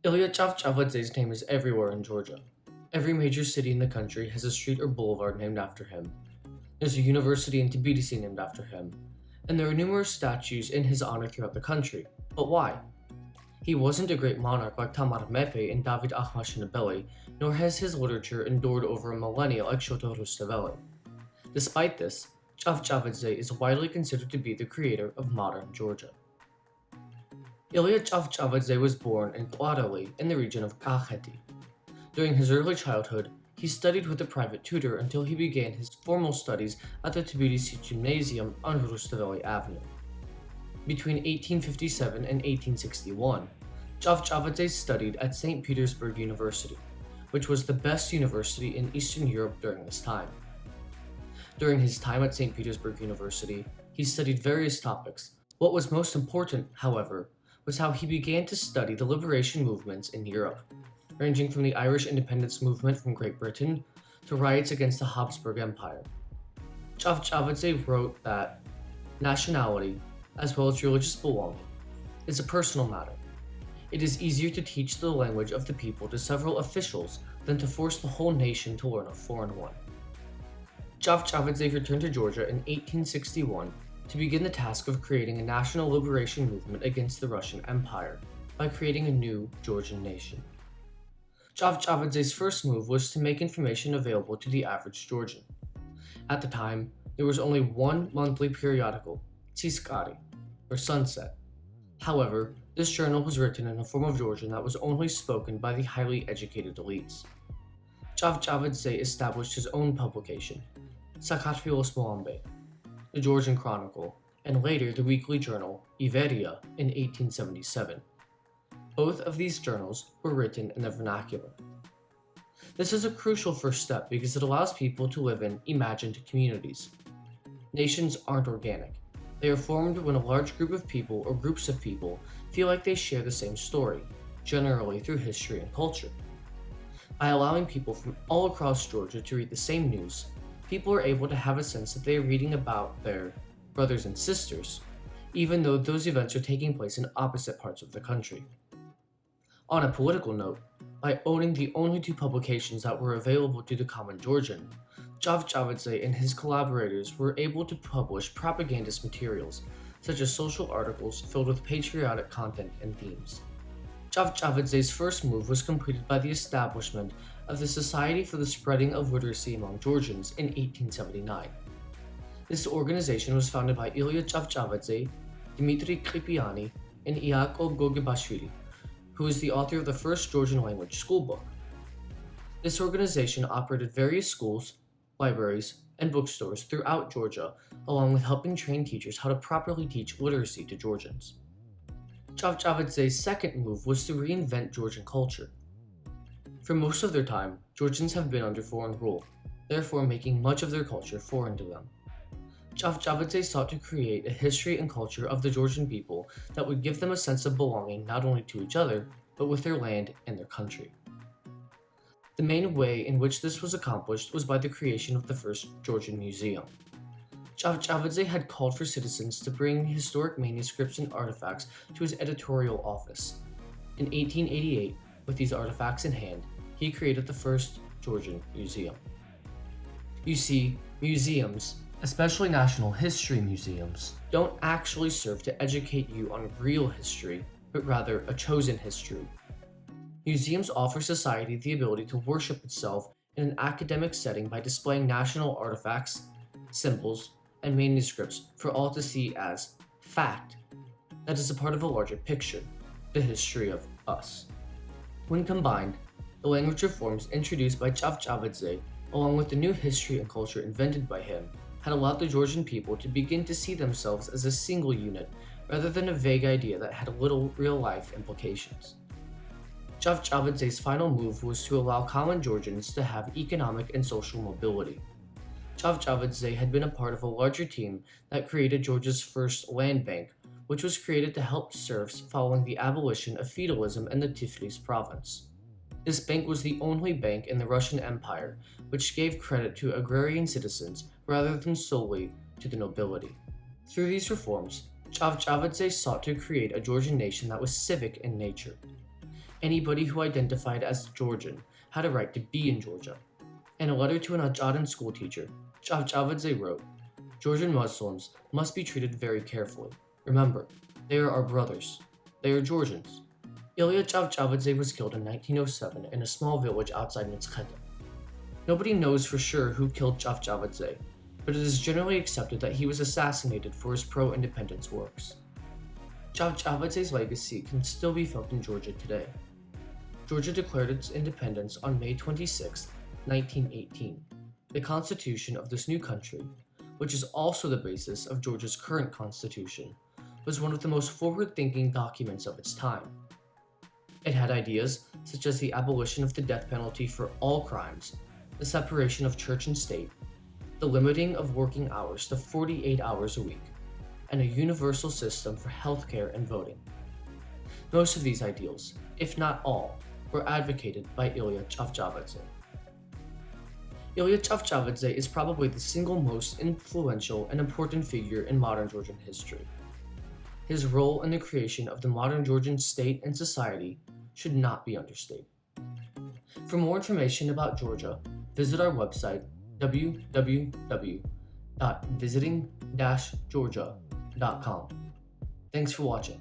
Ilia Chavchavadze's name is everywhere in Georgia. Every major city in the country has a street or boulevard named after him. There's a university in Tbilisi named after him, and there are numerous statues in his honor throughout the country. But why? He wasn't a great monarch like Tamar Mepe and David Ahmad, nor has his literature endured over a millennia like Shoto Rustaveli. Despite this, Chavchavadze is widely considered to be the creator of modern Georgia. Ilia Chavchavadze was born in Klarali in the region of Kakheti. During his early childhood, he studied with a private tutor until he began his formal studies at the Tbilisi Gymnasium on Rustaveli Avenue. Between 1857 and 1861, Chavchavadze studied at St. Petersburg University, which was the best university in Eastern Europe during this time. During his time at St. Petersburg University, he studied various topics. What was most important, however, was how he began to study the liberation movements in Europe, ranging from the Irish independence movement from Great Britain to riots against the Habsburg Empire. Chavchavadze wrote that nationality, as well as religious belonging, is a personal matter. It is easier to teach the language of the people to several officials than to force the whole nation to learn a foreign one. Chavchavadze returned to Georgia in 1861 to begin the task of creating a national liberation movement against the Russian Empire by creating a new Georgian nation. Chavchavadze's first move was to make information available to the average Georgian. At the time, there was only one monthly periodical, Tsiskari, or Sunset. However, this journal was written in a form of Georgian that was only spoken by the highly educated elites. Chavchavadze established his own publication, Sakatvilos Moambe, the Georgian Chronicle, and later the weekly journal Iveria in 1877. Both of these journals were written in the vernacular. This is a crucial first step because it allows people to live in imagined communities. Nations aren't organic. They are formed when a large group of people or groups of people feel like they share the same story, generally through history and culture. By allowing people from all across Georgia to read the same news, people are able to have a sense that they are reading about their brothers and sisters, even though those events are taking place in opposite parts of the country. On a political note, by owning the only two publications that were available to the common Georgian, Chavchavadze and his collaborators were able to publish propagandist materials, such as social articles filled with patriotic content and themes. Chavchavadze's first move was completed by the establishment of the Society for the Spreading of Literacy Among Georgians in 1879. This organization was founded by Ilia Chavchavadze, Dmitry Klipiani, and Iakov Gabisonia, who is the author of the first Georgian language schoolbook. This organization operated various schools, libraries, and bookstores throughout Georgia, along with helping train teachers how to properly teach literacy to Georgians. Chavchavadze's second move was to reinvent Georgian culture. For most of their time, Georgians have been under foreign rule, therefore making much of their culture foreign to them. Chavchavadze sought to create a history and culture of the Georgian people that would give them a sense of belonging not only to each other, but with their land and their country. The main way in which this was accomplished was by the creation of the first Georgian museum. Chavchavadze had called for citizens to bring historic manuscripts and artifacts to his editorial office. In 1888, with these artifacts in hand, he created the first Georgian museum. You see, museums, especially national history museums, don't actually serve to educate you on real history, but rather a chosen history. Museums offer society the ability to worship itself in an academic setting by displaying national artifacts, symbols, and manuscripts for all to see as fact that is a part of a larger picture, the history of us. When combined, the language reforms introduced by Chavchavadze, along with the new history and culture invented by him, had allowed the Georgian people to begin to see themselves as a single unit rather than a vague idea that had little real-life implications. Chavchavadze's final move was to allow common Georgians to have economic and social mobility. Chavchavadze had been a part of a larger team that created Georgia's first land bank, which was created to help serfs following the abolition of feudalism in the Tiflis province. This bank was the only bank in the Russian Empire which gave credit to agrarian citizens rather than solely to the nobility. Through these reforms, Chavchavadze sought to create a Georgian nation that was civic in nature. Anybody who identified as Georgian had a right to be in Georgia. In a letter to an Ajadan schoolteacher, Chavchavadze wrote, "Georgian Muslims must be treated very carefully. Remember, they are our brothers. They are Georgians." Ilia Chavchavadze was killed in 1907 in a small village outside Mtskheta. Nobody knows for sure who killed Chavchavadze, but it is generally accepted that he was assassinated for his pro-independence works. Chavchavadze's legacy can still be felt in Georgia today. Georgia declared its independence on May 26, 1918. The constitution of this new country, which is also the basis of Georgia's current constitution, was one of the most forward-thinking documents of its time. It had ideas such as the abolition of the death penalty for all crimes, the separation of church and state, the limiting of working hours to 48 hours a week, and a universal system for healthcare and voting. Most of these ideals, if not all, were advocated by Ilia Chavchavadze. Ilia Chavchavadze is probably the single most influential and important figure in modern Georgian history. His role in the creation of the modern Georgian state and society should not be understated. For more information about Georgia, visit our website www.visiting-georgia.com. Thanks for watching.